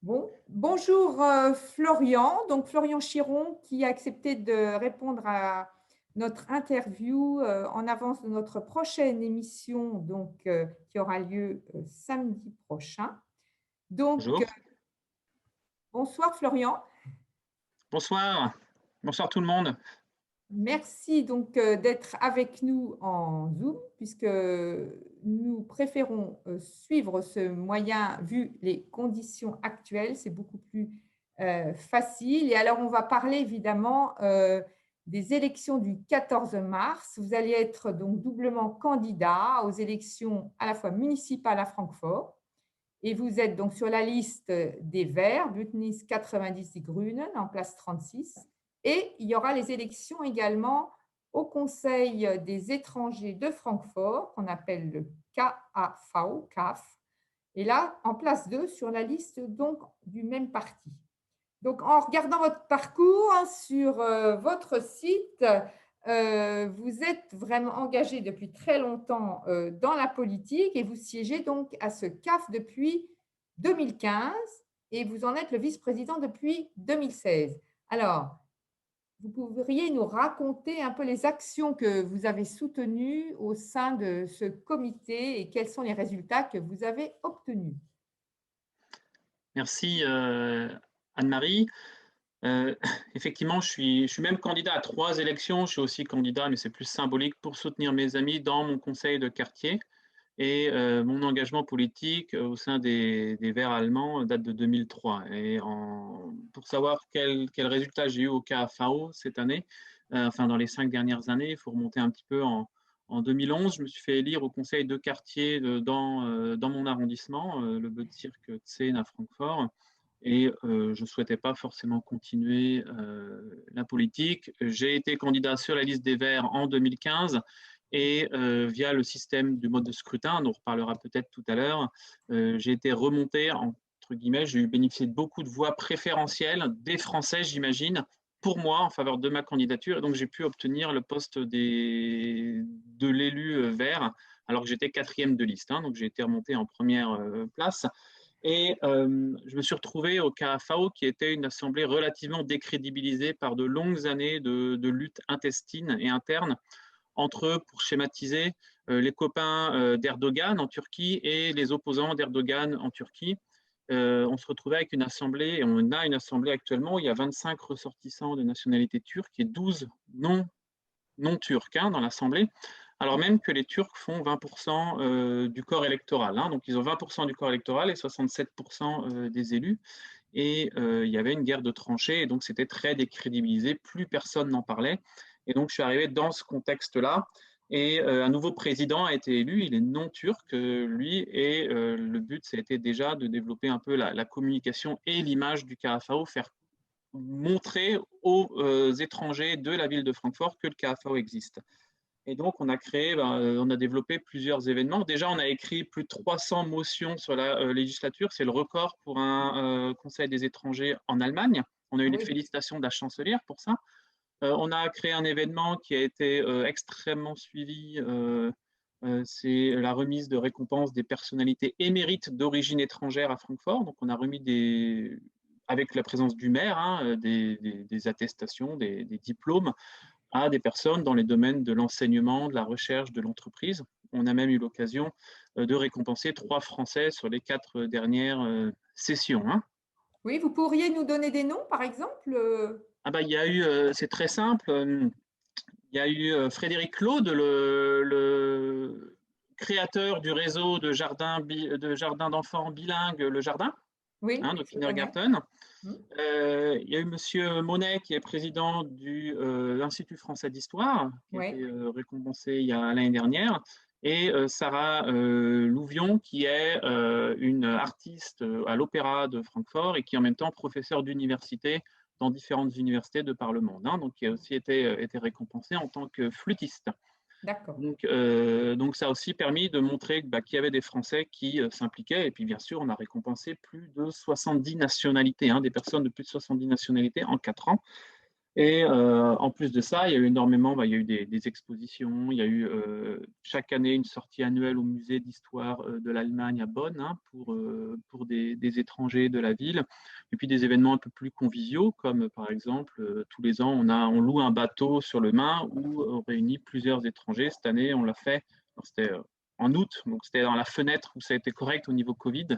Bonjour Florian, donc Florian Chiron qui a accepté de répondre à notre interview en avance de notre prochaine émission qui aura lieu samedi prochain. Donc, Bonjour. bonsoir Florian. Bonsoir. Bonsoir tout le monde. Merci d'être avec nous en Zoom puisque nous préférons suivre ce moyen vu les conditions actuelles. C'est beaucoup plus facile. Et alors, on va parler évidemment des élections du 14 mars. Vous allez être donc doublement candidat aux élections à la fois municipales à Francfort. Et vous êtes donc sur la liste des Verts, Bündnis 90 Die Grünen, en place 36. Et il y aura les élections également au Conseil des étrangers de Francfort, qu'on appelle le KAV, CAF. Et là, en place 2, sur la liste donc du même parti. Donc, en regardant votre parcours sur votre site, vous êtes vraiment engagé depuis très longtemps dans la politique et vous siégez donc à ce CAF depuis 2015 et vous en êtes le vice-président depuis 2016. Alors, vous pourriez nous raconter un peu les actions que vous avez soutenues au sein de ce comité et quels sont les résultats que vous avez obtenus? Merci Anne-Marie. Euh, Effectivement, je suis même candidat à 3 élections. Je suis aussi candidat, mais c'est plus symbolique, pour soutenir mes amis dans mon conseil de quartier. Et mon engagement politique au sein des Verts allemands date de 2003. Et pour savoir quel résultat j'ai eu au KFAO cette année, enfin dans les 5 dernières années, il faut remonter un petit peu en 2011. Je me suis fait élire au conseil de quartier dans mon arrondissement, le Bezirk 10 à Francfort. Et je ne souhaitais pas forcément continuer la politique. J'ai été candidat sur la liste des Verts en 2015 et via le système du mode de scrutin, dont on reparlera peut-être tout à l'heure, j'ai été remonté, entre guillemets, j'ai eu bénéficié de beaucoup de voix préférentielles des Français, j'imagine, pour moi, en faveur de ma candidature. Et donc, j'ai pu obtenir le poste de l'élu vert, alors que j'étais 4e de liste. Hein, donc, j'ai été remonté en première place. Et je me suis retrouvé au KFAO, qui était une assemblée relativement décrédibilisée par de longues années de lutte intestine et interne entre eux, pour schématiser, les copains d'Erdogan en Turquie et les opposants d'Erdogan en Turquie. On se retrouvait avec une assemblée, et on a une assemblée actuellement où il y a 25 ressortissants de nationalité turque et 12 non-turcs dans l'assemblée, alors même que les Turcs font 20% du corps électoral. Hein, donc ils ont 20% du corps électoral et 67% des élus. Et il y avait une guerre de tranchées, et donc c'était très décrédibilisé, plus personne n'en parlait. Et donc je suis arrivé dans ce contexte-là, et un nouveau président a été élu, il est non turc, lui, et le but, c'était déjà de développer un peu la communication et l'image du KFAO, faire montrer aux étrangers de la ville de Francfort que le KFAO existe. Et donc, on a développé plusieurs événements. Déjà, on a écrit plus de 300 motions sur la législature. C'est le record pour un Conseil des étrangers en Allemagne. On a eu les Oui. félicitations de la chancelière pour ça. On a créé un événement qui a été extrêmement suivi. C'est la remise de récompenses des personnalités émérites d'origine étrangère à Francfort. Donc, on a remis avec la présence du maire, hein, des attestations, des diplômes à des personnes dans les domaines de l'enseignement, de la recherche, de l'entreprise. On a même eu l'occasion de récompenser 3 Français sur les 4 dernières sessions. Hein. Oui, vous pourriez nous donner des noms, par exemple? Ah bah, il y a eu, c'est très simple, il y a eu Frédéric Claude, le créateur du réseau de jardins d'enfants bilingues, Le Jardin, Oui, hein, de je connais. Kindergarten. Hmm. Il y a eu Monsieur Monet, qui est président de l'Institut français d'histoire, qui a Oui. été récompensé l'année dernière, et Sarah Louvion, qui est une artiste à l'Opéra de Francfort et qui est en même temps professeure d'université dans différentes universités de par le monde, hein, donc qui a aussi été récompensée en tant que flûtiste. D'accord. Donc ça a aussi permis de montrer qu'il y avait des Français qui s'impliquaient. Et puis, bien sûr, on a récompensé plus de 70 nationalités, hein, des personnes de plus de 70 nationalités en 4 ans. Et en plus de ça, il y a eu énormément, il y a eu des expositions, il y a eu chaque année une sortie annuelle au musée d'histoire de l'Allemagne à Bonn, hein, pour des étrangers de la ville. Et puis des événements un peu plus conviviaux, comme par exemple, tous les ans, on loue un bateau sur le Main où on réunit plusieurs étrangers. Cette année, on l'a fait, c'était en août, donc c'était dans la fenêtre où ça a été correct au niveau Covid.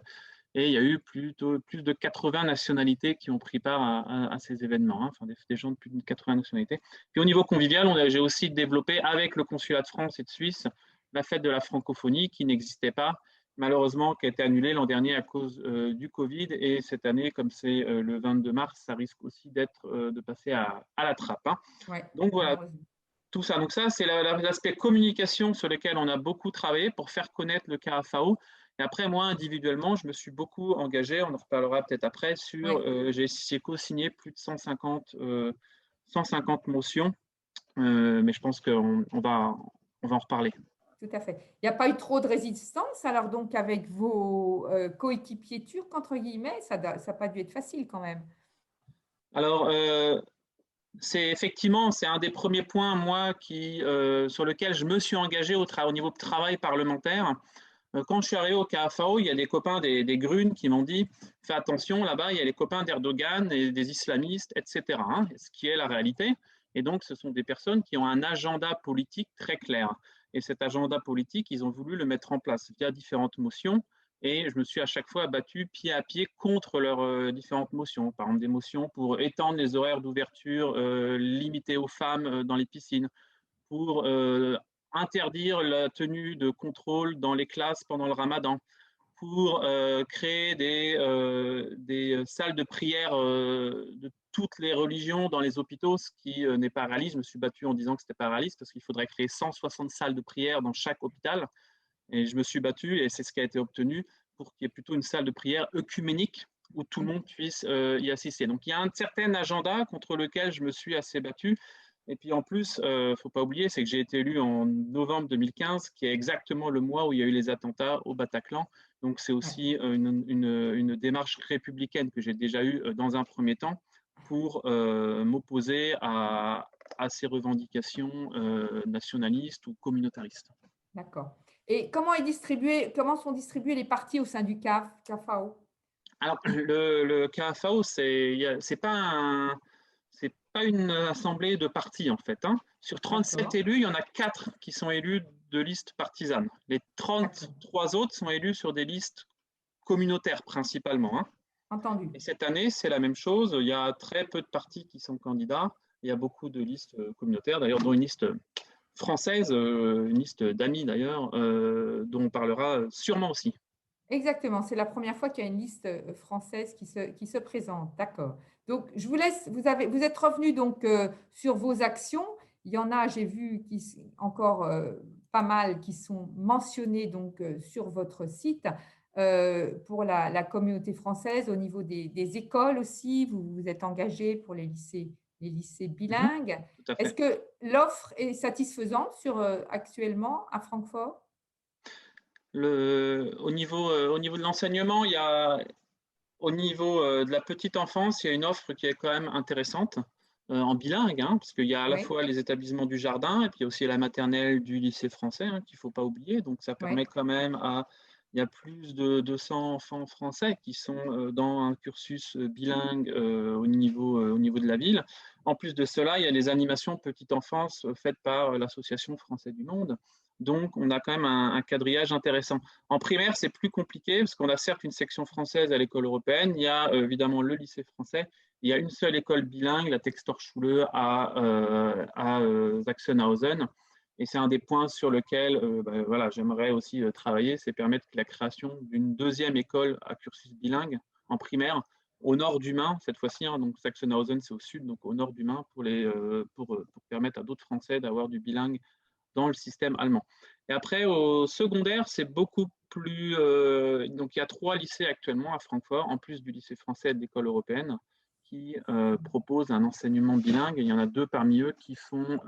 Et il y a eu plus de 80 nationalités qui ont pris part à ces événements, hein, enfin des gens de plus de 80 nationalités. Puis au niveau convivial, j'ai aussi développé avec le consulat de France et de Suisse la fête de la francophonie qui n'existait pas, malheureusement, qui a été annulée l'an dernier à cause du Covid. Et cette année, comme c'est le 22 mars, ça risque aussi de passer à la trappe, hein. Ouais, Donc voilà, malheureusement. tout ça. Donc ça, c'est l'aspect communication sur lequel on a beaucoup travaillé pour faire connaître le KFAO. Et après, moi, individuellement, je me suis beaucoup engagé, on en reparlera peut-être après, Oui, j'ai co-signé plus de 150 motions, mais je pense on va en reparler. tout à fait. Il n'y a pas eu trop de résistance, alors donc avec vos coéquipiers turcs, entre guillemets, ça n'a pas dû être facile quand même. Alors, c'est un des premiers points, moi, sur lequel je me suis engagé au niveau de travail parlementaire. Quand je suis arrivé au KFAO, il y a des copains des Grunes qui m'ont dit fais attention, là-bas, il y a les copains d'Erdogan et des islamistes, etc. Hein, ce qui est la réalité. Et donc, ce sont des personnes qui ont un agenda politique très clair. Et cet agenda politique, ils ont voulu le mettre en place via différentes motions. Et je me suis à chaque fois battu pied à pied contre leurs différentes motions. Par exemple, des motions pour étendre les horaires d'ouverture limités aux femmes dans les piscines, pour interdire la tenue de contrôle dans les classes pendant le ramadan, pour créer des salles de prière de toutes les religions dans les hôpitaux, ce qui n'est pas réaliste. Je me suis battu en disant que ce n'était pas réaliste parce qu'il faudrait créer 160 salles de prière dans chaque hôpital. Et je me suis battu, et c'est ce qui a été obtenu, pour qu'il y ait plutôt une salle de prière œcuménique où tout le monde puisse y assister. Donc il y a un certain agenda contre lequel je me suis assez battu. Et puis en plus, il ne faut pas oublier, c'est que j'ai été élu en novembre 2015, qui est exactement le mois où il y a eu les attentats au Bataclan. Donc c'est Ouais, aussi une démarche républicaine que j'ai déjà eue dans un premier temps pour m'opposer à ces revendications nationalistes ou communautaristes. d'accord. Et comment sont distribués les partis au sein du CAFAO? Alors, le KFAO, c'est pas une assemblée de partis, en fait, hein. Sur 37 D'accord, élus, il y en a 4 qui sont élus de listes partisanes. Les d'accord, 33 autres sont élus sur des listes communautaires, principalement, hein. entendu. Et cette année, c'est la même chose. Il y a très peu de partis qui sont candidats. Il y a beaucoup de listes communautaires, d'ailleurs, dont une liste française, une liste d'amis, d'ailleurs, dont on parlera sûrement aussi. Exactement, c'est la première fois qu'il y a une liste française qui se présente. D'accord. Donc, je vous laisse, vous êtes revenu donc sur vos actions. Il y en a, j'ai vu, encore pas mal qui sont mentionnées donc, sur votre site pour la communauté française au niveau des écoles aussi. Vous vous êtes engagé pour les lycées Mhm, bilingues. tout à Est-ce fait. que l'offre est satisfaisante actuellement à Francfort? Au niveau de l'enseignement, au niveau de la petite enfance, il y a une offre qui est quand même intéressante en bilingue, hein, parce qu'il y a à la Oui, fois les établissements du jardin et puis il y a aussi la maternelle du lycée français, hein, qu'il ne faut pas oublier. Donc ça oui, permet quand même il y a plus de 200 enfants français qui sont dans un cursus bilingue au niveau de la ville. En plus de cela, il y a les animations petite enfance faites par l'Association française du monde. Donc, on a quand même un quadrillage intéressant. En primaire, c'est plus compliqué parce qu'on a certes une section française à l'école européenne. Il y a évidemment le lycée français. Il y a une seule école bilingue, la Textorschule à Sachsenhausen. Et c'est un des points sur lesquels voilà, j'aimerais aussi travailler, c'est permettre la création d'une deuxième école à cursus bilingue en primaire au nord du Main, cette fois-ci. Hein, donc Sachsenhausen, c'est au sud, donc au nord du Main, pour permettre à d'autres Français d'avoir du bilingue dans le système allemand. Et après, au secondaire, c'est beaucoup plus. Donc, il y a 3 lycées actuellement à Francfort, en plus du lycée français et de l'école européenne, qui proposent un enseignement bilingue. Et il y en a 2 parmi eux qui sont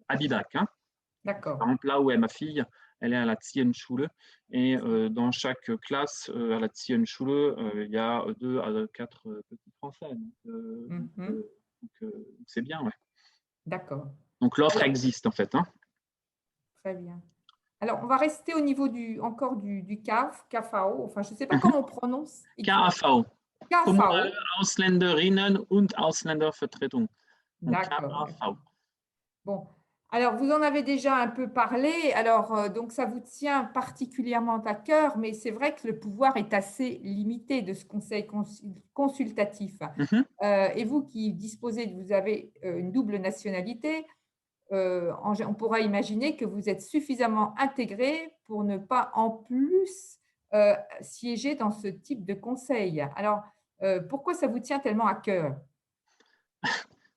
à Bibac, hein. Par d'accord. exemple, là où est ma fille, elle est à la Zienschule. Et dans chaque classe à la Zienschule, il y a 2 à 4 petits Français. Donc, Mhm. Donc, c'est bien, ouais. D'accord. Donc, l'offre Alors, existe, en fait, hein. très bien. Alors, on va rester au niveau encore du CAF, CAFAO. Enfin, je ne sais pas Mhm. comment on prononce exactement. KAV, Kommunale CAFAO. Ausländerinnen- und Ausländervertretung. Donc, D'accord, KAV. d'accord. Bon, alors vous en avez déjà un peu parlé, alors donc ça vous tient particulièrement à cœur, mais c'est vrai que le pouvoir est assez limité de ce conseil consultatif. Mhm. Et vous qui disposez, vous avez une double nationalité, on pourra imaginer que vous êtes suffisamment intégré pour ne pas en plus siéger dans ce type de conseil. Alors, pourquoi ça vous tient tellement à cœur?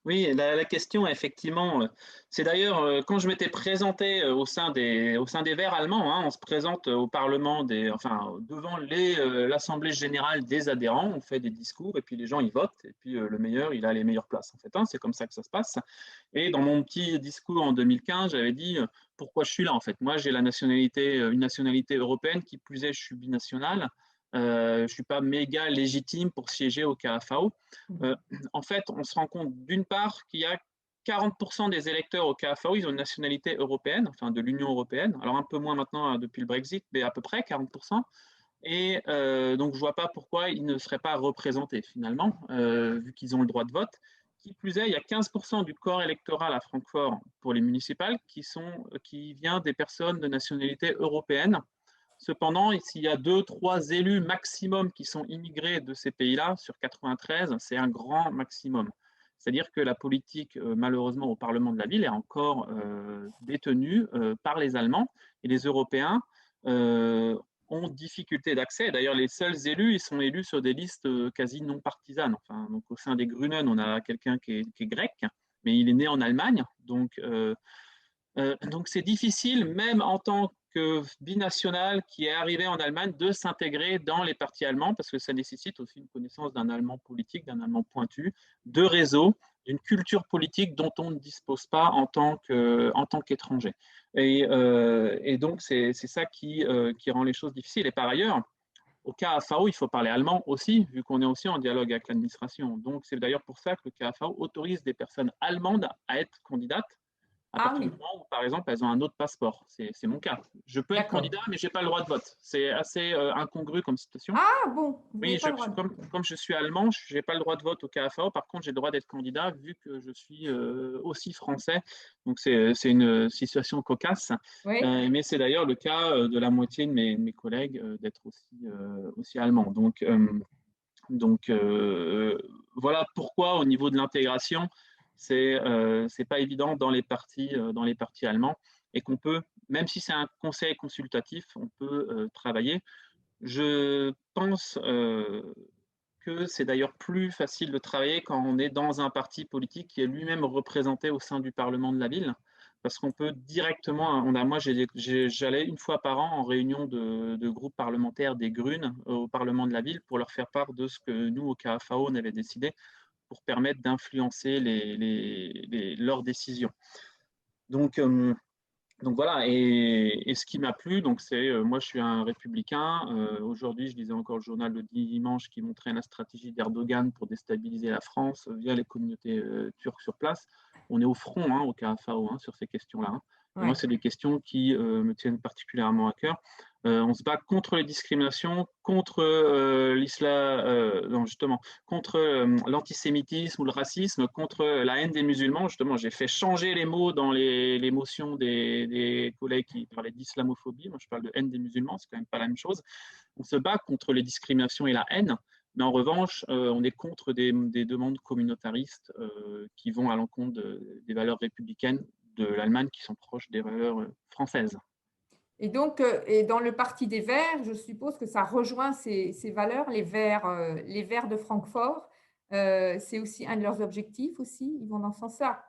Oui, la question, effectivement, c'est d'ailleurs quand je m'étais présenté au sein des Verts allemands, hein, on se présente au Parlement, enfin, devant l'Assemblée générale des adhérents, on fait des discours et puis les gens ils votent et puis le meilleur, il a les meilleures places en fait, hein, c'est comme ça que ça se passe. Et dans mon petit discours en 2015, j'avais dit pourquoi je suis là en fait. Moi, j'ai une nationalité européenne, qui plus est, je suis binational. Je ne suis pas méga légitime pour siéger au KFAO. Euh, En fait, on se rend compte d'une part qu'il y a 40% des électeurs au KFAO, ils ont une nationalité européenne, enfin de l'Union européenne. Alors un peu moins maintenant depuis le Brexit, mais à peu près 40%. Et donc, je ne vois pas pourquoi ils ne seraient pas représentés finalement, vu qu'ils ont le droit de vote. Qui plus est, il y a 15% du corps électoral à Francfort pour les municipales qui vient des personnes de nationalité européenne. Cependant, s'il y a 2, 3 élus maximum qui sont immigrés de ces pays-là, sur 93, c'est un grand maximum. C'est-à-dire que la politique, malheureusement, au Parlement de la ville est encore détenue par les Allemands, et les Européens ont difficulté d'accès. D'ailleurs, les seuls élus, ils sont élus sur des listes quasi non partisanes. Enfin, donc, au sein des Grünen, on a quelqu'un qui est grec, mais il est né en Allemagne. Donc c'est difficile, même en tant que binational qui est arrivé en Allemagne, de s'intégrer dans les partis allemands, parce que ça nécessite aussi une connaissance d'un allemand politique, d'un allemand pointu, de réseau, d'une culture politique dont on ne dispose pas en tant qu'étranger. Et donc, c'est ça qui rend les choses difficiles. Et par ailleurs, au KFAO, il faut parler allemand aussi, vu qu'on est aussi en dialogue avec l'administration. Donc, c'est d'ailleurs pour ça que le KFAO autorise des personnes allemandes à être candidates à Ah partir oui, du moment où, par exemple, elles ont un autre passeport. C'est mon cas. Je peux être d'accord. candidat, mais je n'ai pas le droit de vote. C'est assez incongru comme situation. Ah bon, vous n'avez Oui, pas le droit de comme je suis allemand, je n'ai pas le droit de vote au KFAO. Par contre, j'ai le droit d'être candidat vu que je suis aussi français. Donc, c'est une situation cocasse. Oui, Mais c'est d'ailleurs le cas de la moitié de mes collègues d'être aussi allemand. Donc, voilà pourquoi, au niveau de l'intégration, c'est pas évident dans les partis allemands, et qu'on peut, même si c'est un conseil consultatif, on peut travailler. Je pense que c'est d'ailleurs plus facile de travailler quand on est dans un parti politique qui est lui-même représenté au sein du Parlement de la ville, parce qu'on peut directement, moi j'allais une fois par an en réunion de groupe parlementaire des Grunes au Parlement de la ville pour leur faire part de ce que nous, au KFAO, on avait décidé pour permettre d'influencer leurs décisions. Donc, donc voilà, et ce qui m'a plu, donc c'est, moi je suis un républicain. Aujourd'hui, je lisais encore le journal le dimanche qui montrait la stratégie d'Erdogan pour déstabiliser la France via les communautés turques sur place. On est au front, hein, au KFAO, hein, sur ces questions-là, hein. Et moi, ouais. c'est des questions qui me tiennent particulièrement à cœur. On se bat contre les discriminations, contre non, justement, contre l'antisémitisme ou le racisme, contre la haine des musulmans. Justement, j'ai fait changer les mots dans les motions des collègues qui parlaient d'islamophobie. Moi, je parle de haine des musulmans, c'est quand même pas la même chose. On se bat contre les discriminations et la haine, mais en revanche, on est contre des demandes communautaristes qui vont à l'encontre des valeurs républicaines de l'Allemagne, qui sont proches des valeurs françaises. Et donc, et dans le parti des Verts, je suppose que ça rejoint ces valeurs, les Verts de Francfort. C'est aussi un de leurs objectifs aussi. Ils vont dans ce sens-là.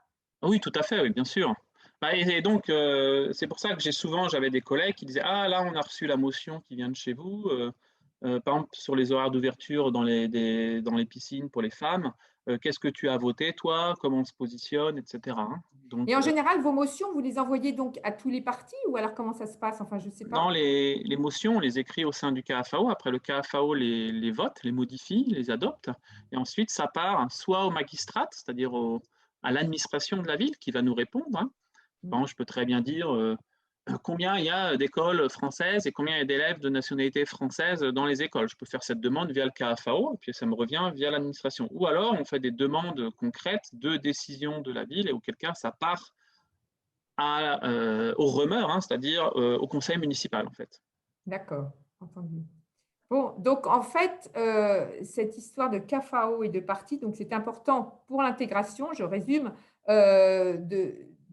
Oui, tout à fait, oui, bien sûr. Bah, et donc, c'est pour ça que j'avais des collègues qui disaient, ah là, on a reçu la motion qui vient de chez vous, par exemple sur les horaires d'ouverture dans les piscines pour les femmes. Qu'est-ce que tu as voté, toi? Comment on se positionne, etc., hein. Et Donc, en général, vos motions, vous les envoyez donc à tous les partis ou alors comment ça se passe? Enfin, je ne sais non, pas. les motions, on les écrit au sein du KFAO. Après, le KFAO les vote, les modifie, les adopte. Et ensuite, ça part soit au magistrat, c'est-à-dire à l'administration de la ville qui va nous répondre, hein. Bon, je peux très bien dire combien il y a d'écoles françaises et combien il y a d'élèves de nationalité française dans les écoles. Je peux faire cette demande via le KFAO et puis ça me revient via l'administration. Ou alors, on fait des demandes concrètes de décision de la ville et auquel cas, ça part au rumeur, hein, c'est-à-dire au conseil municipal, en fait. D'accord, entendu. Bon, donc en fait, cette histoire de CAFAO et de parti, donc c'est important pour l'intégration, je résume,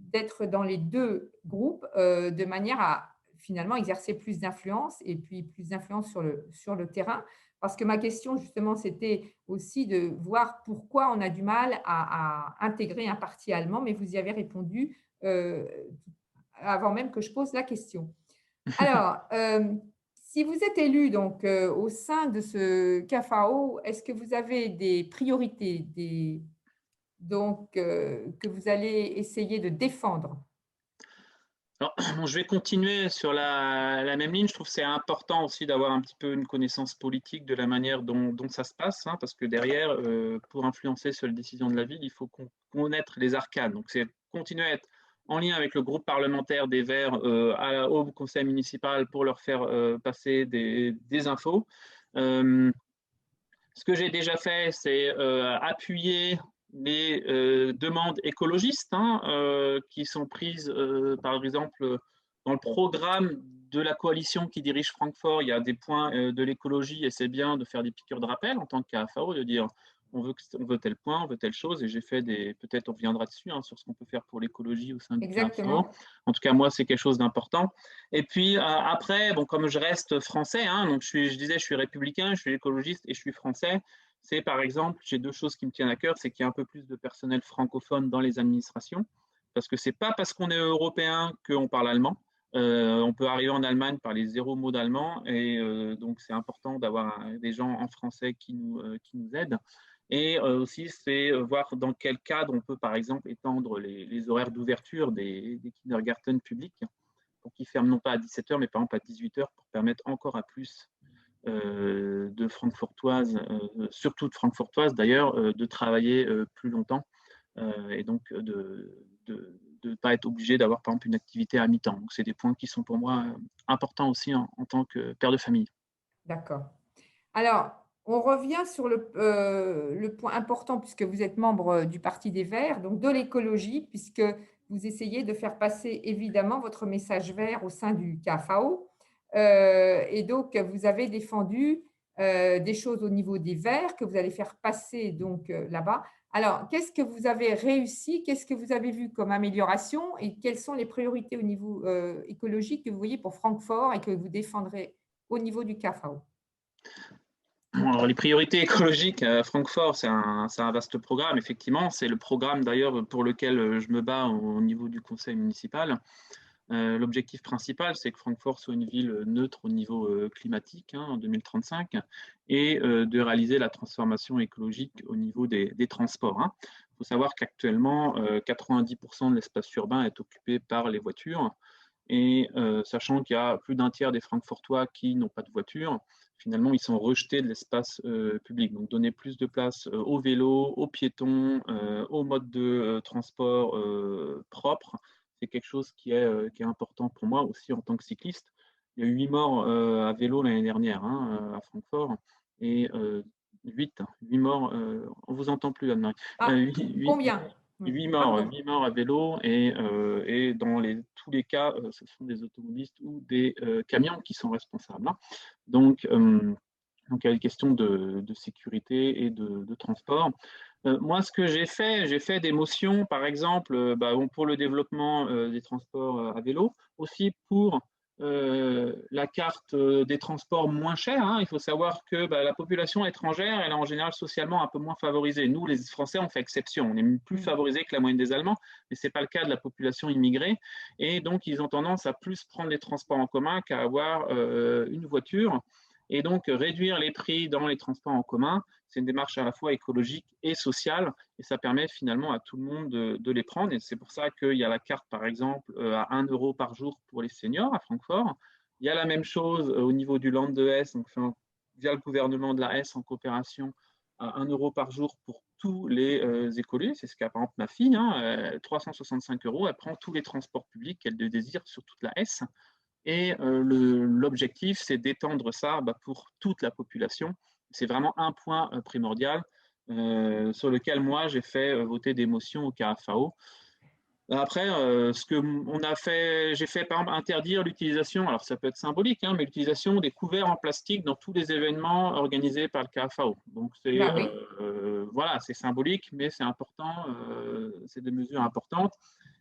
d'être dans les 2 groupes, de manière à finalement exercer plus d'influence et puis plus d'influence sur le terrain. Parce que ma question justement, c'était aussi de voir pourquoi on a du mal à intégrer un parti allemand, mais vous y avez répondu, avant même que je pose la question. Alors, si vous êtes élu donc, au sein de ce CAFAO, est-ce que vous avez des priorités, donc, que vous allez essayer de défendre? Alors, bon, je vais continuer sur la même ligne. Je trouve que c'est important aussi d'avoir un petit peu une connaissance politique de la manière dont ça se passe, hein, parce que derrière, pour influencer sur les décisions de la ville, il faut connaître les arcanes. Donc, c'est continuer à être en lien avec le groupe parlementaire des Verts au conseil municipal pour leur faire passer des infos. Euh, Ce que j'ai déjà fait, c'est appuyer les demandes écologistes, hein, qui sont prises, par exemple, dans le programme de la coalition qui dirige Francfort. Il y a des points de l'écologie et c'est bien de faire des piqûres de rappel en tant que KFAO, de dire on veut tel point, on veut telle chose. Et j'ai fait peut-être on reviendra dessus, hein, sur ce qu'on peut faire pour l'écologie au sein du KFAO. Exactement. En tout cas, moi, c'est quelque chose d'important. Et puis après, bon, comme je reste français, hein, donc je disais, je suis républicain, je suis écologiste et je suis français. C'est par exemple, j'ai 2 choses qui me tiennent à cœur, c'est qu'il y a un peu plus de personnel francophone dans les administrations, parce que c'est pas parce qu'on est européen qu'on parle allemand. On peut arriver en Allemagne par les 0 mots d'allemand, et donc c'est important d'avoir des gens en français qui nous aident. Et aussi, c'est voir dans quel cadre on peut, par exemple, étendre les horaires d'ouverture des kindergarten publics pour qu'ils ferment non pas à 17h, mais par exemple à 18h, pour permettre encore à plus de francfortoises, surtout de francfortoises d'ailleurs, de travailler plus longtemps et donc de ne pas être obligé d'avoir par exemple une activité à mi-temps. Donc c'est des points qui sont pour moi importants aussi en tant que père de famille. D'accord. Alors, on revient sur le point important puisque vous êtes membre, du Parti des Verts, donc de l'écologie, puisque vous essayez de faire passer évidemment votre message vert au sein du KFAO. Et donc vous avez défendu, des choses au niveau des Verts que vous allez faire passer donc, là-bas. Alors, qu'est-ce que vous avez réussi? Qu'est-ce que vous avez vu comme amélioration? Et quelles sont les priorités au niveau, écologique que vous voyez pour Francfort et que vous défendrez au niveau du KFAO? Bon, alors les priorités écologiques à Francfort, c'est un vaste programme, effectivement. C'est le programme d'ailleurs pour lequel je me bats au niveau du conseil municipal. L'objectif principal, c'est que Francfort soit une ville neutre au niveau climatique, hein, en 2035 et de réaliser la transformation écologique au niveau des transports, hein. Il faut savoir qu'actuellement, 90% de l'espace urbain est occupé par les voitures et sachant qu'il y a plus d'un tiers des Francfortois qui n'ont pas de voiture, finalement, ils sont rejetés de l'espace public. Donc, donner plus de place aux vélos, aux piétons, aux modes de transport propres, c'est quelque chose qui est important pour moi aussi en tant que cycliste. Il y a eu 8 morts à vélo l'année dernière, hein, à Francfort et 8 morts. On ne vous entend plus, Anne-Marie. Ah, 8, combien? Oui, pardon. 8 morts à vélo et dans tous les cas, ce sont des automobilistes ou des camions qui sont responsables, hein. Donc, donc, il y a une question de sécurité et de transport. Moi, ce que j'ai fait des motions, par exemple, bah, bon, pour le développement des transports à vélo, aussi pour la carte des transports moins chers, hein. Il faut savoir que bah, la population étrangère, elle est en général socialement un peu moins favorisée. Nous, les Français, on fait exception. On est plus Mmh. favorisés que la moyenne des Allemands, mais ce n'est pas le cas de la population immigrée. Et donc, ils ont tendance à plus prendre les transports en commun qu'à avoir une voiture. Et donc, réduire les prix dans les transports en commun, c'est une démarche à la fois écologique et sociale, et ça permet finalement à tout le monde de les prendre. Et c'est pour ça qu'il y a la carte, par exemple, à 1 euro par jour pour les seniors à Francfort. Il y a la même chose au niveau du Land de Hesse, donc via le gouvernement de la Hesse en coopération, à 1 euro par jour pour tous les écoliers. C'est ce qu'a par exemple ma fille, 365 euros, elle prend tous les transports publics qu'elle désire sur toute la Hesse. Et l'objectif, c'est d'étendre ça pour toute la population. C'est vraiment un point primordial sur lequel moi, j'ai fait voter des motions au KFAO. Après, ce que on a fait, j'ai fait par exemple interdire l'utilisation, alors ça peut être symbolique, mais l'utilisation des couverts en plastique dans tous les événements organisés par le KFAO. Donc c'est Bah oui, voilà, c'est symbolique, mais c'est important, c'est des mesures importantes.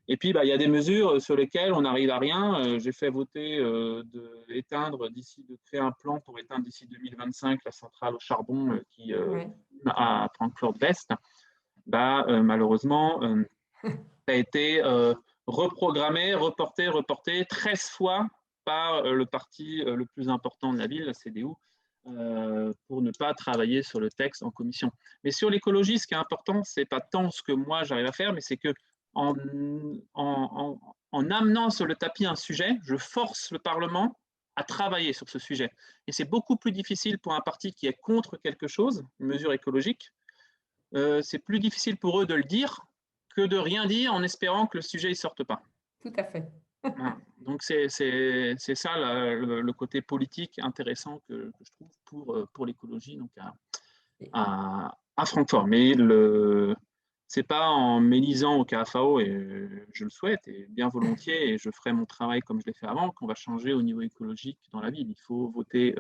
Et puis, il y a des mesures sur lesquelles on n'arrive à rien. J'ai fait voter de créer un plan pour éteindre d'ici 2025 la centrale au charbon qui ouais. à Francfort-West. Malheureusement, ça a été reprogrammé, reporté 13 fois par le parti le plus important de la ville, la CDU, pour ne pas travailler sur le texte en commission. Mais sur l'écologie, ce qui est important, ce n'est pas tant ce que moi j'arrive à faire, mais c'est que en amenant sur le tapis un sujet, je force le Parlement à travailler sur ce sujet. Et c'est beaucoup plus difficile pour un parti qui est contre quelque chose, une mesure écologique, c'est plus difficile pour eux de le dire que de rien dire en espérant que le sujet ne sorte pas. Tout à fait. Voilà. Donc c'est ça le côté politique intéressant que je trouve pour l'écologie donc à Francfort. Mais c'est pas en m'élisant au KFAO, et je le souhaite, et bien volontiers, et je ferai mon travail comme je l'ai fait avant, qu'on va changer au niveau écologique dans la ville. Il faut voter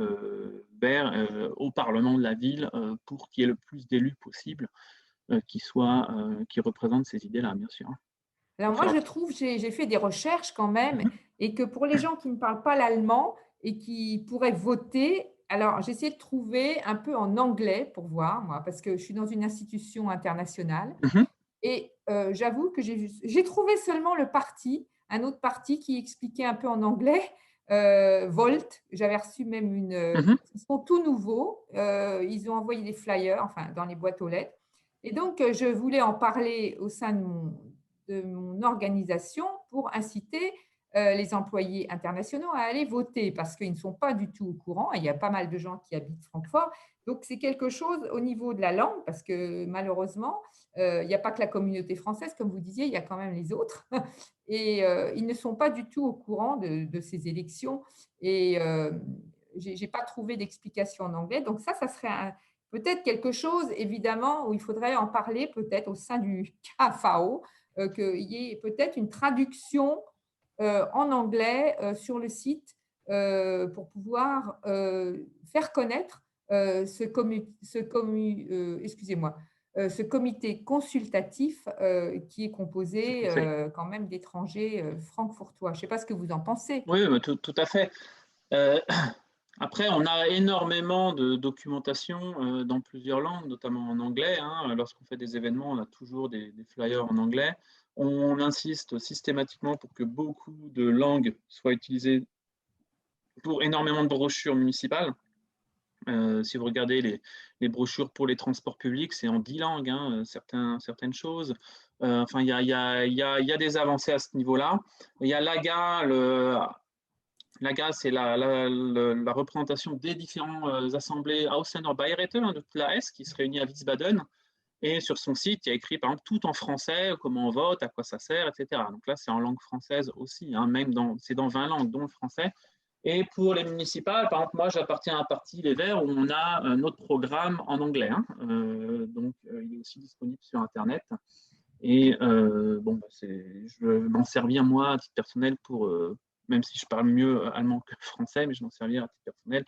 vert au Parlement de la ville pour qu'il y ait le plus d'élus possible qui représentent ces idées-là, bien sûr. Alors Pour moi, faire... je trouve, j'ai fait des recherches quand même, Mhm, et que pour les gens qui ne parlent pas l'allemand et qui pourraient voter, alors j'ai essayé de trouver un peu en anglais pour voir, moi, parce que je suis dans une institution internationale. mhm, Et j'avoue que j'ai trouvé seulement le parti, un autre parti qui expliquait un peu en anglais, Volt. J'avais reçu même une. mhm. Ils sont tout nouveaux. Ils ont envoyé des flyers, enfin, dans les boîtes aux lettres. Et donc, je voulais en parler au sein de mon organisation pour inciter les employés internationaux à aller voter parce qu'ils ne sont pas du tout au courant. Et il y a pas mal de gens qui habitent Francfort. Donc, c'est quelque chose au niveau de la langue parce que malheureusement, il n'y a pas que la communauté française, comme vous disiez, il y a quand même les autres. Et ils ne sont pas du tout au courant de ces élections. Et je n'ai pas trouvé d'explication en anglais. Donc ça serait peut-être quelque chose, évidemment, où il faudrait en parler peut-être au sein du KFAO, qu'il y ait peut-être une traduction en anglais sur le site pour pouvoir faire connaître excusez-moi, ce comité consultatif qui est Ce composé conseil. quand même d'étrangers francfortois. Je ne sais pas ce que vous en pensez. Oui, tout à fait. Euh, Après, on a énormément de documentation dans plusieurs langues, notamment en anglais. Lorsqu'on fait des événements, on a toujours des flyers en anglais. On insiste systématiquement pour que beaucoup de langues soient utilisées pour énormément de brochures municipales. Si vous regardez les brochures pour les transports publics, c'est en 10 langues, certaines choses. Enfin, il y a des avancées à ce niveau-là. Il y a l'AGA, c'est la représentation des différentes assemblées Ausener Beiräte de toute la Hesse qui se réunit à Wiesbaden. Et sur son site, il y a écrit, par exemple, tout en français, comment on vote, à quoi ça sert, etc. Donc là, c'est en langue française aussi, c'est dans 20 langues, dont le français. Et pour les municipales, par exemple, moi, j'appartiens à un parti, Les Verts, où on a notre programme en anglais. Il est aussi disponible sur Internet. Et je m'en servir, moi, à titre personnel, même si je parle mieux allemand que français, mais je m'en servir à titre personnel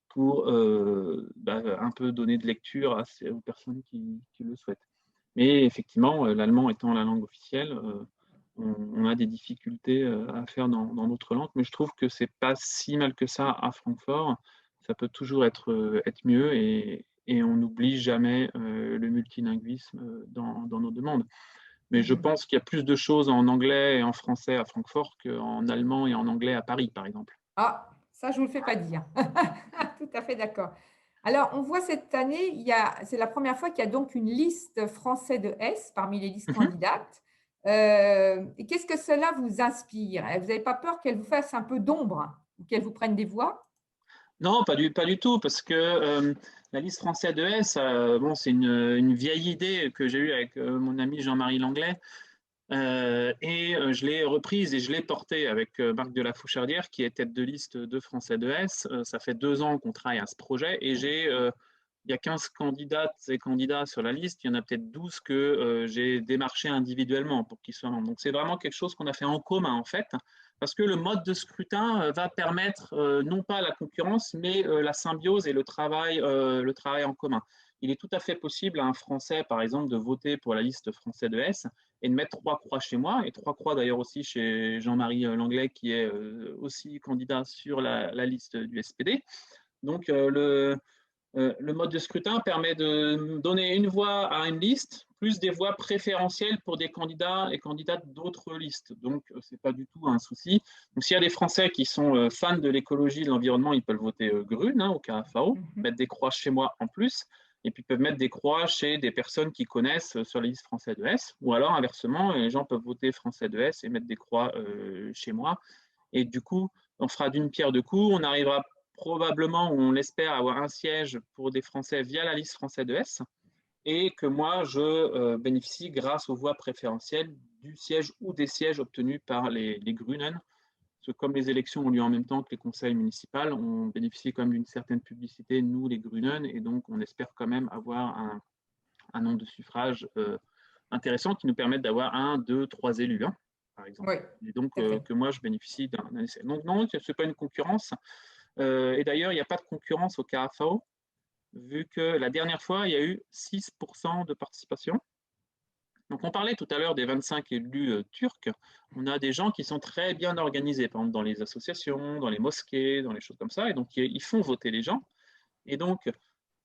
pour un peu donner de lecture aux personnes qui le souhaitent. Mais effectivement, l'allemand étant la langue officielle, on a des difficultés à faire dans d'autres langues, mais je trouve que c'est pas si mal que ça à Francfort. Ça peut toujours être mieux, et on n'oublie jamais le multilinguisme dans nos demandes. Mais je Mhm. pense qu'il y a plus de choses en anglais et en français à Francfort qu'en allemand et en anglais à Paris, par exemple. Ah, Ça, je ne vous le fais pas dire. Tout à fait d'accord. Alors, on voit cette année, c'est la première fois qu'il y a donc une liste français de S parmi les listes Mhm. candidates. Et qu'est-ce que cela vous inspire? Vous n'avez pas peur qu'elle vous fasse un peu d'ombre ou qu'elle vous prenne des voix? Non, pas du tout, parce que la liste française de S, bon, c'est une vieille idée que j'ai eue avec mon ami Jean-Marie Langlais. Je l'ai reprise et je l'ai portée avec Marc de la Fouchardière, qui est tête de liste de Français de S. Ça fait 2 ans qu'on travaille à ce projet et il y a 15 candidates et candidats sur la liste. Il y en a peut-être 12 que j'ai démarché individuellement pour qu'ils soient membres. Donc, c'est vraiment quelque chose qu'on a fait en commun, en fait, parce que le mode de scrutin va permettre non pas la concurrence, mais la symbiose et le travail en commun. Il est tout à fait possible à un Français, par exemple, de voter pour la liste Français de S et de mettre 3 croix chez moi, et 3 croix d'ailleurs aussi chez Jean-Marie Langlais, qui est aussi candidat sur la liste du SPD. Donc, le mode de scrutin permet de donner une voix à une liste, plus des voix préférentielles pour des candidats et candidates d'autres listes. Donc, ce n'est pas du tout un souci. Donc, s'il y a des Français qui sont fans de l'écologie, de l'environnement, ils peuvent voter Grune au KFAO, Mhm. mettre des croix chez moi en plus, et puis peuvent mettre des croix chez des personnes qui connaissent sur la liste Français de S, ou alors inversement, les gens peuvent voter Français de S et mettre des croix chez moi. Et du coup, on fera d'une pierre deux coups. On arrivera probablement, on l'espère, à avoir un siège pour des Français via la liste Français de S et que moi, je bénéficie grâce aux voix préférentielles du siège ou des sièges obtenus par les Grunen. Parce que comme les élections ont lieu en même temps que les conseils municipaux, on bénéficie quand même d'une certaine publicité, nous, les Grunen, et donc on espère quand même avoir un nombre de suffrages intéressant qui nous permettent d'avoir 1, 2, 3 élus, hein, par exemple. Oui, Et donc, tout à fait. que moi, je bénéficie d'un essai. Donc, non, ce n'est pas une concurrence. Et d'ailleurs, il n'y a pas de concurrence au KFAO, vu que la dernière fois, il y a eu 6% de participation. Donc, on parlait tout à l'heure des 25 élus turcs. On a des gens qui sont très bien organisés, par exemple dans les associations, dans les mosquées, dans les choses comme ça. Et donc, ils font voter les gens. Et donc,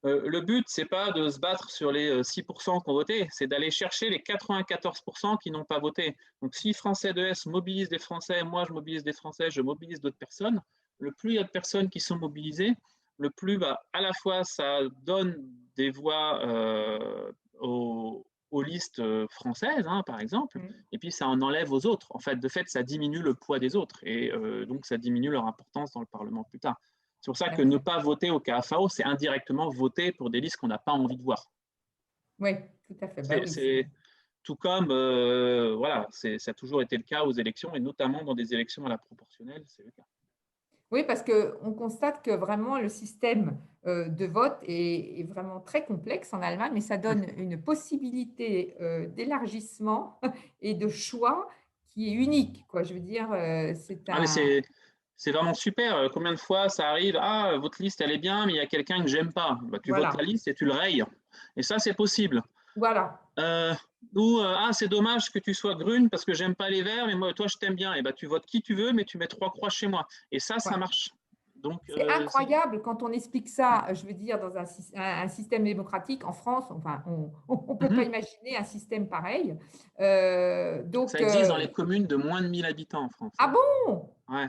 le but, c'est pas de se battre sur les 6% qui ont voté, c'est d'aller chercher les 94% qui n'ont pas voté. Donc, si Français de S mobilise des Français, moi je mobilise des Français, je mobilise d'autres personnes, le plus il y a de personnes qui sont mobilisées, le plus à la fois ça donne des voix aux listes françaises, hein, par exemple, Mhm. et puis ça en enlève aux autres. En fait, de fait, ça diminue le poids des autres, et donc ça diminue leur importance dans le Parlement plus tard. C'est pour ça que ne D'accord. pas voter au KFAO, c'est indirectement voter pour des listes qu'on n'a pas envie de voir. Oui, tout à fait. Bah oui, C'est tout comme, voilà, ça a toujours été le cas aux élections, et notamment dans des élections à la proportionnelle, c'est le cas. Oui, parce qu'on constate que vraiment le système de vote est vraiment très complexe en Allemagne, mais ça donne une possibilité d'élargissement et de choix qui est unique, quoi. Je veux dire, c'est Ah, mais un… c'est vraiment super. Combien de fois ça arrive, ah, votre liste, elle est bien, mais il y a quelqu'un que j'aime pas. Bah, tu votes la Voilà, liste et tu le rayes. Et ça, c'est possible. voilà. Euh, ah, c'est dommage que tu sois Grune parce que j'aime pas les verts, mais moi, toi, je t'aime bien. Et bah, tu votes qui tu veux, mais tu mets 3 croix chez moi. Et ça Ouais. marche. Donc, C'est incroyable quand on explique ça, je veux dire, dans un système démocratique en France. Enfin, on ne peut pas mhm. imaginer un système pareil. Ça existe dans les communes de moins de 1000 habitants en France, Ah hein. bon? Ouais.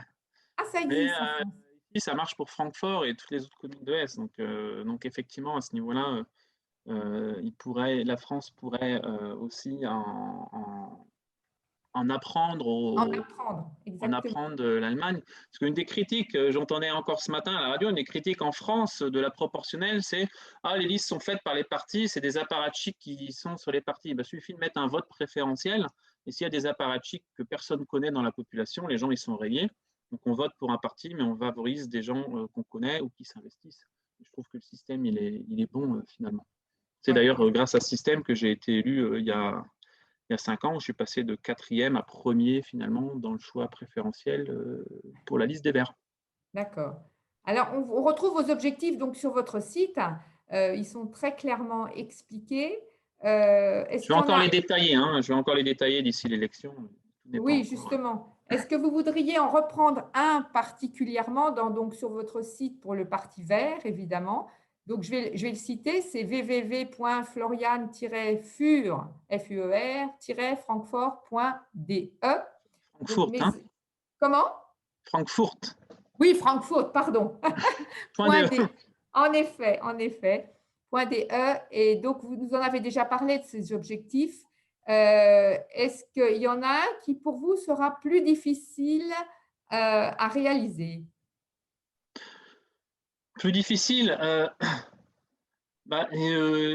Ah, ça Mais existe en France. ici, ça marche pour Francfort et toutes les autres communes de l'Est. Donc effectivement, à ce niveau-là, la France pourrait aussi en apprendre En apprendre, en exactement. apprendre de l'Allemagne. Parce qu'une des critiques, j'entendais encore ce matin à la radio, une des critiques en France de la proportionnelle, c'est ah, les listes sont faites par les partis, c'est des apparatchiks qui sont sur les partis. Il suffit de mettre un vote préférentiel, et s'il y a des apparatchiks que personne ne connaît dans la population, les gens ils sont rayés. Donc on vote pour un parti, mais on favorise des gens qu'on connaît ou qui s'investissent. Je trouve que le système il est bon finalement. C'est Ouais. d'ailleurs grâce à ce système que j'ai été élu il y a 5 ans, où je suis passé de quatrième à premier finalement dans le choix préférentiel pour la liste des Verts. D'accord. Alors, on retrouve vos objectifs donc sur votre site. Ils sont très clairement expliqués. Est-ce Je vais qu'il y en encore a… les détailler, hein, je vais encore les détailler d'ici l'élection. Tout n'est pas Oui, encore. justement. Est-ce que vous voudriez en reprendre un particulièrement donc sur votre site pour le parti vert, évidemment. Donc, je vais le citer, c'est www.florian-fur-francfort.de. Donc, Francfort, hein? comment? Francfort. Oui, Francfort, pardon. Point Point DE. des, en effet, point des E. Et donc, vous nous en avez déjà parlé de ces objectifs. Est-ce qu'il y en a un qui, pour vous, sera plus difficile à réaliser? Plus difficile, bah,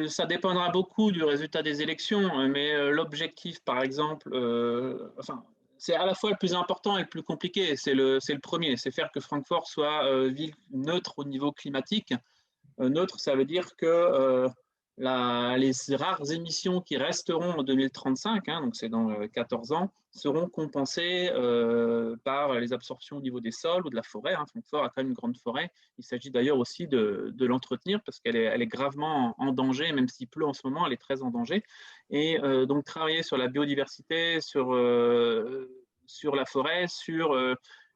ça dépendra beaucoup du résultat des élections, mais l'objectif, par exemple, enfin, c'est à la fois le plus important et le plus compliqué. C'est le premier, c'est faire que Francfort soit ville neutre au niveau climatique. Neutre, ça veut dire que les rares émissions qui resteront en 2035, hein, donc c'est dans 14 ans, seront compensées par les absorptions au niveau des sols ou de la forêt. Hein. Francfort a quand même une grande forêt. Il s'agit d'ailleurs aussi de l'entretenir parce elle est gravement en danger, même s'il pleut en ce moment, elle est très en danger. Et donc travailler sur la biodiversité, sur la forêt, sur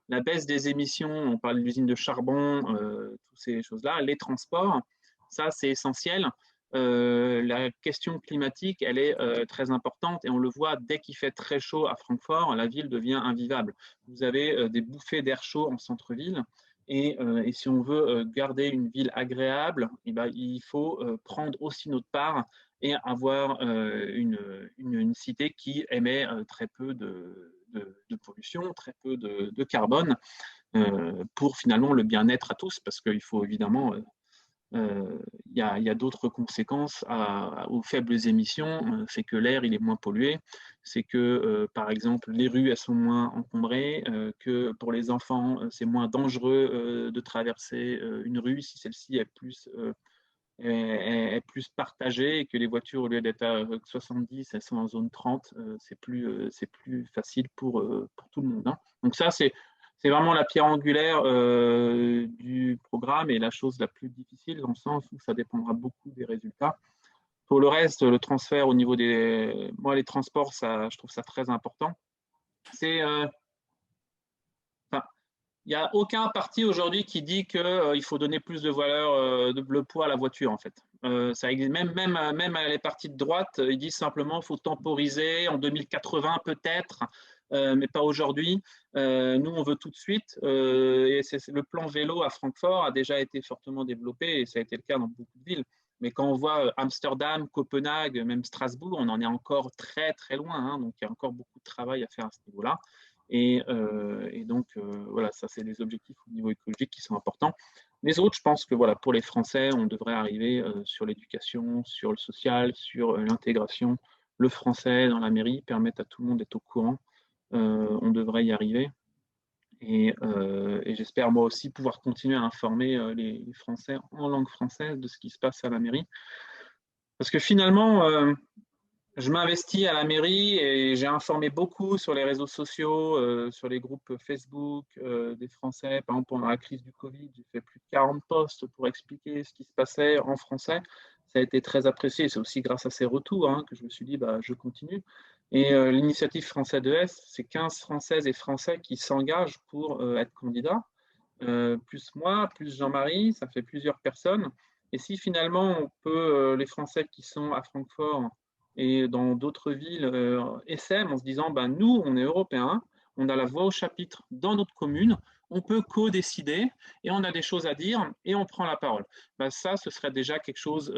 la baisse des émissions, on parle de l'usine de charbon, toutes ces choses-là, les transports, ça c'est essentiel. La question climatique, elle est très importante et on le voit dès qu'il fait très chaud à Francfort, la ville devient invivable. Vous avez des bouffées d'air chaud en centre-ville et si on veut garder une ville agréable, eh ben, il faut prendre aussi notre part et avoir une cité qui émet très peu de pollution, très peu de carbone pour finalement le bien-être à tous, parce qu'il faut évidemment il y a d'autres conséquences aux faibles émissions. C'est que l'air il est moins pollué, c'est que par exemple les rues elles sont moins encombrées, que pour les enfants c'est moins dangereux de traverser une rue si celle-ci est plus partagée et que les voitures au lieu d'être à 70 elles sont en zone 30, c'est plus facile pour tout le monde. Hein. Donc ça c'est vraiment la pierre angulaire du programme et la chose la plus difficile dans le sens où ça dépendra beaucoup des résultats. Pour le reste, le transfert au niveau moi, les transports, ça, je trouve ça très important. C'est, enfin, il n'y a aucun parti aujourd'hui qui dit qu'il faut donner plus de valeur, le poids à la voiture, en fait. Ça existe, même les partis de droite, ils disent simplement qu'il faut temporiser en 2080 peut-être, mais pas aujourd'hui. Nous, on veut tout de suite. Et le plan vélo à Francfort a déjà été fortement développé et ça a été le cas dans beaucoup de villes. Mais quand on voit Amsterdam, Copenhague, même Strasbourg, on en est encore très très loin. Hein, donc il y a encore beaucoup de travail à faire à ce niveau-là. Et donc, voilà, ça, c'est des objectifs au niveau écologique qui sont importants. Les autres, je pense que voilà, pour les Français, on devrait arriver sur l'éducation, sur le social, sur l'intégration. Le français dans la mairie, permettre à tout le monde d'être au courant. On devrait y arriver. Et j'espère moi aussi pouvoir continuer à informer les Français en langue française de ce qui se passe à la mairie. Parce que finalement, je m'investis à la mairie et j'ai informé beaucoup sur les réseaux sociaux, sur les groupes Facebook des Français. Par exemple, pendant la crise du Covid, j'ai fait plus de 40 posts pour expliquer ce qui se passait en français. Ça a été très apprécié. C'est aussi grâce à ces retours hein, que je me suis dit, bah, je continue. Et l'initiative Français de S, c'est 15 Françaises et Français qui s'engagent pour être candidats. Plus moi, plus Jean-Marie, ça fait plusieurs personnes. Et si finalement on peut, les Français qui sont à Francfort et dans d'autres villes essaiment en se disant, ben, nous, on est européens, on a la voix au chapitre dans notre commune, on peut co-décider et on a des choses à dire et on prend la parole. Ben, ça, ce serait déjà quelque chose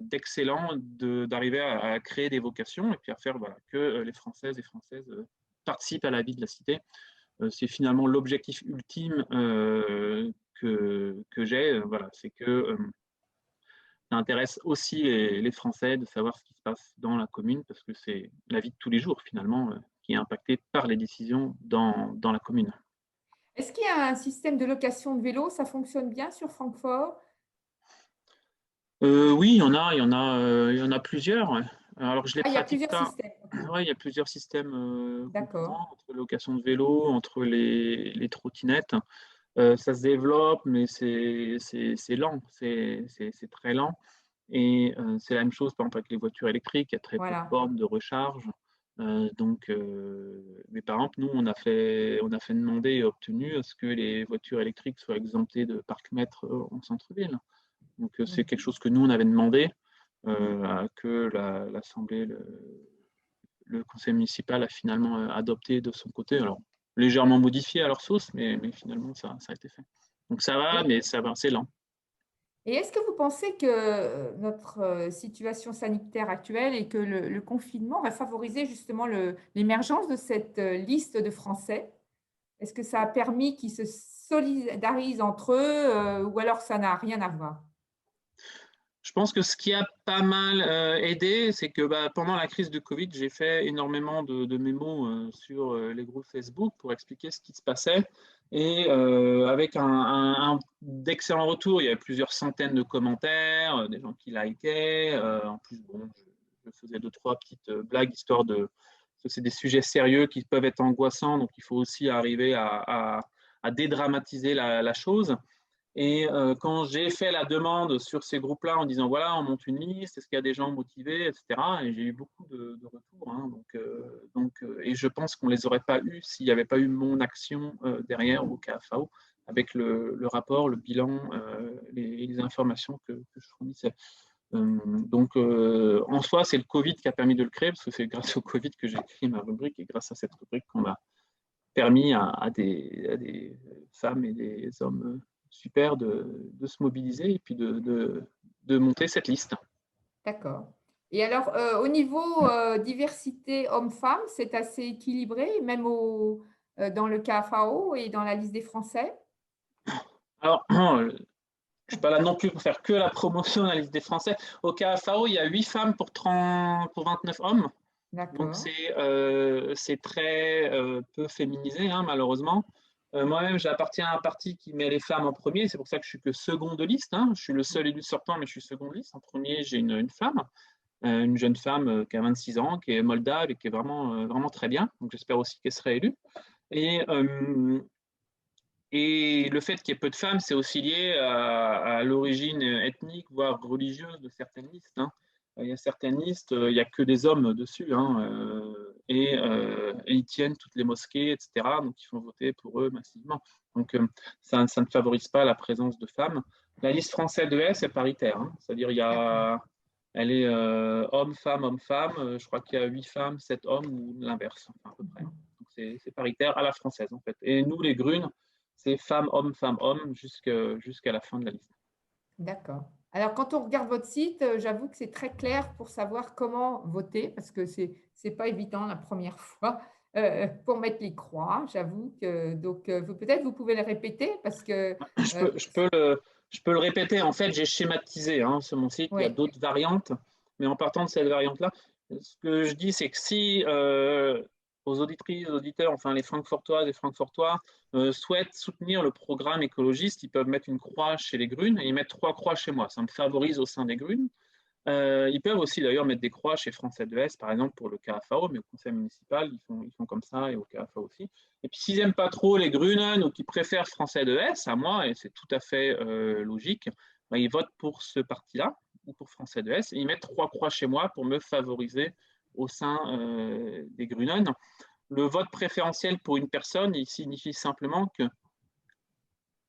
d'excellent d'arriver à créer des vocations et puis à faire voilà, que les Françaises et Françaises participent à la vie de la cité. C'est finalement l'objectif ultime que j'ai. Voilà, c'est que ça intéresse aussi les Français de savoir ce qui se passe dans la commune parce que c'est la vie de tous les jours finalement qui est impactée par les décisions dans la commune. Est-ce qu'il y a un système de location de vélo? Ça fonctionne bien sur Francfort? Oui, il y en a plusieurs. Ouais. Alors je les Ah, il y a pratique plusieurs pas. systèmes. Ouais, il y a plusieurs systèmes D'accord. concurrents entre location de vélo, entre les trottinettes. Ça se développe, mais c'est lent, c'est très lent. Et c'est la même chose, par exemple, avec les voitures électriques, il y a très peu de Voilà. bornes de recharge. Mais par exemple, nous, on a fait demander et obtenu à ce que les voitures électriques soient exemptées de parc-mètres en centre-ville. Donc, c'est quelque Mhm. chose que nous, on avait demandé, que l'Assemblée, le conseil municipal a finalement adopté de son côté. Alors, légèrement modifié à leur sauce, mais finalement, ça a été fait. Donc ça va, Et mais ça va, c'est lent. et est-ce que vous pensez que notre situation sanitaire actuelle et que le confinement va favoriser justement l'émergence de cette liste de Français? Est-ce que ça a permis qu'ils se solidarisent entre eux ou alors ça n'a rien à voir? Je pense que ce qui a pas mal aidé, c'est que pendant la crise de Covid, j'ai fait énormément de mémos sur les groupes Facebook pour expliquer ce qui se passait. Et avec d'excellents retours, il y avait plusieurs centaines de commentaires, des gens qui likaient. En plus, bon, je faisais deux, trois petites blagues, histoire de... Parce que c'est des sujets sérieux qui peuvent être angoissants, donc il faut aussi arriver à dédramatiser la chose. Et quand j'ai fait la demande sur ces groupes-là en disant voilà, on monte une liste, est-ce qu'il y a des gens motivés, etc. Et j'ai eu beaucoup de retours. Hein, et je pense qu'on ne les aurait pas eus s'il n'y avait pas eu mon action derrière au KFAO, avec le rapport, le bilan, les informations que je fournissais. En soi, c'est le Covid qui a permis de le créer, parce que c'est grâce au Covid que j'ai créé ma rubrique, et grâce à cette rubrique qu'on a permis à des femmes et des hommes super de se mobiliser et puis de monter cette liste. D'accord. Et alors, au niveau diversité hommes-femmes, c'est assez équilibré, même dans le KFAO et dans la liste des Français? Alors, je ne suis pas là non plus pour faire que la promotion de la liste des Français. Au KFAO, il y a 8 femmes pour 29 hommes. Donc, D'accord. c'est très peu féminisé, hein, malheureusement. Moi-même, j'appartiens à un parti qui met les femmes en premier. C'est pour ça que je suis que second de liste. Hein. Je suis le seul élu sortant, mais je suis second de liste. En premier, j'ai une femme, une jeune femme qui a 26 ans, qui est moldave et qui est vraiment très bien. Donc, j'espère aussi qu'elle sera élue. Et, euh, et le fait qu'il y ait peu de femmes, c'est aussi lié à l'origine ethnique, voire religieuse de certaines listes. Hein. Il y a certaines listes, il n'y a que des hommes dessus, hein, et ils tiennent toutes les mosquées, etc. Donc ils font voter pour eux massivement. Donc ça ne favorise pas la présence de femmes. La liste française de S est paritaire, hein. C'est-à-dire D'accord. elle est homme-femme, homme-femme. Je crois qu'il y a 8 femmes, 7 hommes ou l'inverse, enfin, à peu près. Hein. Mhm. Donc c'est paritaire à la française en fait. Et nous, les Grunes, c'est femme, homme jusqu'à la fin de la liste. D'accord. Alors, quand on regarde votre site, j'avoue que c'est très clair pour savoir comment voter, parce que c'est pas évident la première fois pour mettre les croix. J'avoue que donc peut-être vous pouvez le répéter parce que Je euh, peux, je peux le, je peux le répéter. En fait, j'ai schématisé hein, sur mon site. Il y a oui, d'autres variantes, mais en partant de cette variante-là, ce que je dis, c'est que si aux auditrices, aux auditeurs, enfin les Francfortoises et Francfortois souhaitent soutenir le programme écologiste, ils peuvent mettre une croix chez les Grunes et ils mettent 3 croix chez moi. Ça me favorise au sein des Grunes. Ils peuvent aussi d'ailleurs mettre des croix chez Français de S, par exemple, pour le KFAO, mais au conseil municipal, ils font comme ça et au KFAO aussi. Et puis s'ils n'aiment pas trop les Grunen ou qu'ils préfèrent Français de S, à moi, et c'est tout à fait logique, ben, ils votent pour ce parti-là ou pour Français de S et ils mettent 3 croix chez moi pour me favoriser au sein des Grunen. Le vote préférentiel pour une personne, il signifie simplement que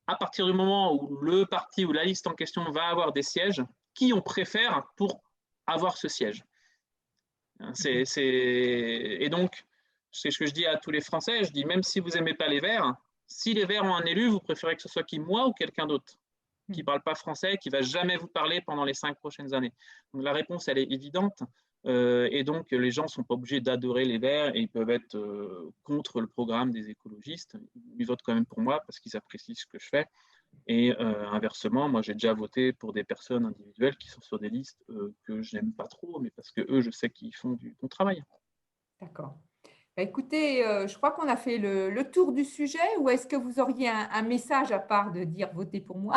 à partir du moment où le parti ou la liste en question va avoir des sièges, qui on préfère pour avoir ce siège. Et donc, c'est ce que je dis à tous les Français, je dis même si vous n'aimez pas les Verts, si les Verts ont un élu, vous préférez que ce soit qui, moi ou quelqu'un d'autre qui ne parle pas français, qui ne va jamais vous parler pendant les 5 prochaines années. Donc la réponse, elle est évidente. Et donc, les gens ne sont pas obligés d'adorer les Verts et ils peuvent être contre le programme des écologistes. Ils votent quand même pour moi parce qu'ils apprécient ce que je fais. Et inversement, moi j'ai déjà voté pour des personnes individuelles qui sont sur des listes que je n'aime pas trop, mais parce que eux, je sais qu'ils font du bon travail. d'accord. Bah, écoutez, je crois qu'on a fait le tour du sujet. Ou est-ce que vous auriez un message à part de dire votez pour moi?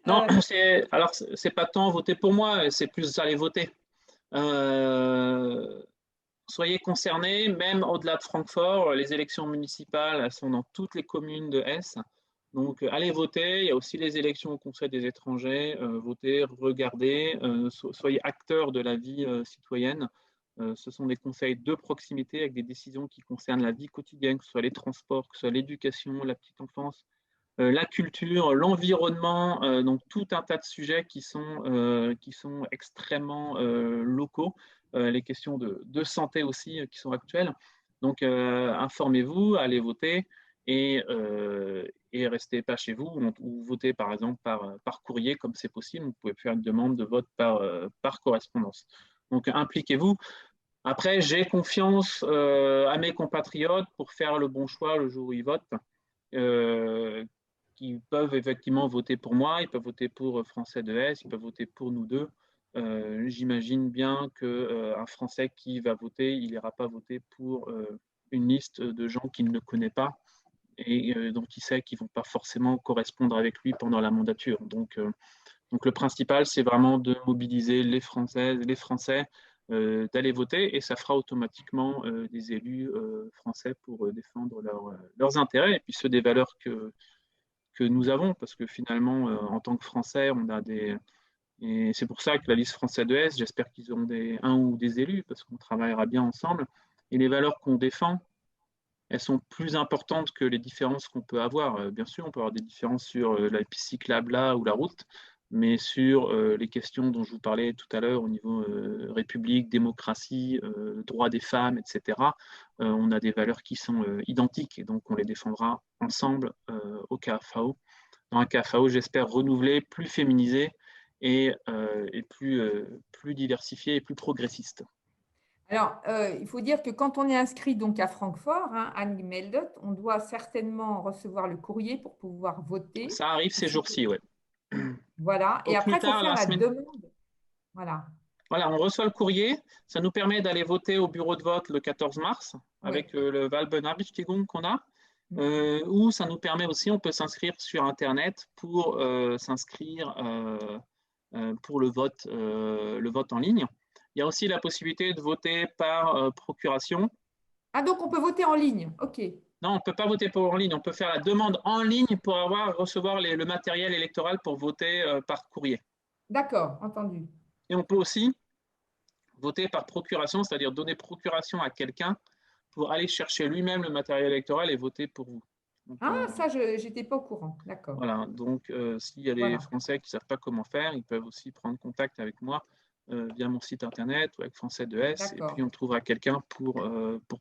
Non, Euh, alors c'est pas tant voter pour moi, c'est plus aller voter. Euh, Soyez concernés, même au-delà de Francfort, les élections municipales elles sont dans toutes les communes de Hesse. Donc allez voter, il y a aussi les élections au Conseil des étrangers, votez, regardez, soyez acteurs de la vie citoyenne. Ce sont des conseils de proximité avec des décisions qui concernent la vie quotidienne, que ce soit les transports, que ce soit l'éducation, la petite enfance, la culture, l'environnement, donc tout un tas de sujets qui sont extrêmement locaux, les questions de santé aussi qui sont actuelles. Donc, informez-vous, allez voter et restez pas chez vous ou votez par exemple par courrier comme c'est possible. Vous pouvez faire une demande de vote par correspondance. Donc, impliquez-vous. Après, j'ai confiance à mes compatriotes pour faire le bon choix le jour où ils votent. Qui peuvent effectivement voter pour moi, ils peuvent voter pour Français de S, ils peuvent voter pour nous deux. J'imagine bien qu'un Français qui va voter, il n'ira pas voter pour une liste de gens qu'il ne connaît pas et dont il sait qu'ils ne vont pas forcément correspondre avec lui pendant la mandature. Donc le principal, c'est vraiment de mobiliser les Françaises, les Français, d'aller voter et ça fera automatiquement des élus français pour défendre leurs intérêts et puis ceux des valeurs que nous avons, parce que finalement, en tant que Français, on a des... Et c'est pour ça que la liste Français de S, j'espère qu'ils auront un ou des élus, parce qu'on travaillera bien ensemble. Et les valeurs qu'on défend, elles sont plus importantes que les différences qu'on peut avoir. Bien sûr, on peut avoir des différences sur la piste cyclable là ou la route, mais sur les questions dont je vous parlais tout à l'heure au niveau République, démocratie, droits des femmes, etc., on a des valeurs qui sont identiques et donc on les défendra ensemble au KFAO. Dans un KFAO, j'espère renouvelé, plus féminisé et plus diversifié et plus progressiste. Alors, il faut dire que quand on est inscrit donc à Francfort, hein, angemeldet, on doit certainement recevoir le courrier pour pouvoir voter. Ça arrive ces jours-ci, oui. Voilà. Au Et plus après, il faut tard, faire la la semaine. demande. Voilà. Voilà, on reçoit le courrier. Ça nous permet d'aller voter au bureau de vote le 14 mars Oui. avec le Wahlbenachrichtigung qu'on a. Mm. Ou ça nous permet aussi, on peut s'inscrire sur Internet pour s'inscrire pour le vote en ligne. Il y a aussi la possibilité de voter par procuration. Ah, donc on peut voter en ligne. OK. Non, on ne peut pas voter en ligne. On peut faire la demande en ligne pour recevoir le matériel électoral pour voter par courrier. D'accord, entendu. Et on peut aussi voter par procuration, c'est-à-dire donner procuration à quelqu'un pour aller chercher lui-même le matériel électoral et voter pour vous. Donc, Ah, ça, je n'étais pas au courant. D'accord. voilà, donc s'il y a des Voilà. Français qui ne savent pas comment faire, ils peuvent aussi prendre contact avec moi via mon site internet ou avec Français de S, et puis D'accord. on trouvera quelqu'un pour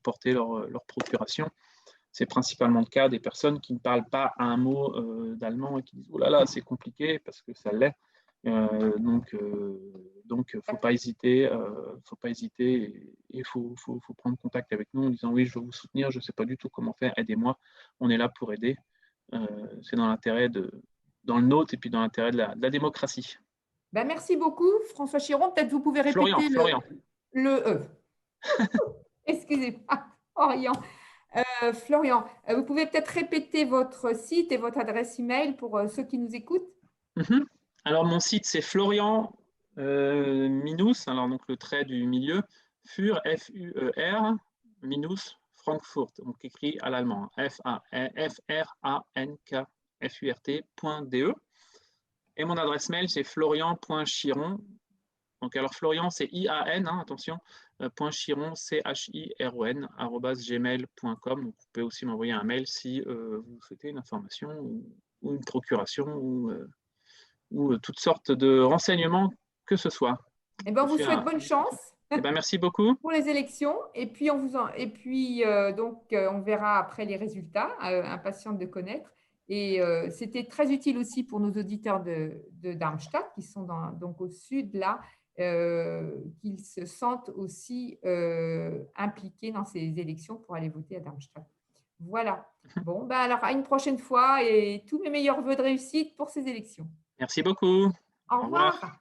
porter leur procuration. C'est principalement le cas des personnes qui ne parlent pas un mot d'allemand et qui disent « Oh là là, c'est compliqué » parce que ça l'est. Donc, faut pas hésiter, et il faut prendre contact avec nous en disant oui, je veux vous soutenir, je ne sais pas du tout comment faire, aidez-moi. On est là pour aider. C'est dans le nôtre et puis dans l'intérêt de la démocratie. Ben, merci beaucoup, François Chiron. Peut-être vous pouvez répéter Florian. le excusez-moi, Florian. Florian, vous pouvez peut-être répéter votre site et votre adresse email pour ceux qui nous écoutent? Alors, mon site, c'est Florian Minus, alors donc le trait du milieu, Fur, F-U-E-R, Minus, Frankfurt, donc écrit à l'allemand, F-R-A-N-K-F-U-R-T.de. Et mon adresse mail, c'est florian.chiron. Donc, alors Florian, c'est I-A-N, hein, attention, .chiron, C-H-I-R-O-N, @gmail.com. Donc, vous pouvez aussi m'envoyer un mail si vous souhaitez une information ou une procuration ou toutes sortes de renseignements que ce soit. Eh ben, on vous souhaite bonne chance Eh ben, merci beaucoup. pour les élections. Et puis, on verra après les résultats, impatiente de connaître. Et c'était très utile aussi pour nos auditeurs de Darmstadt qui sont donc au sud là, qu'ils se sentent aussi impliqués dans ces élections pour aller voter à Darmstadt. Voilà. Bon, ben alors à une prochaine fois et tous mes meilleurs vœux de réussite pour ces élections. Merci beaucoup. Au Au revoir. revoir.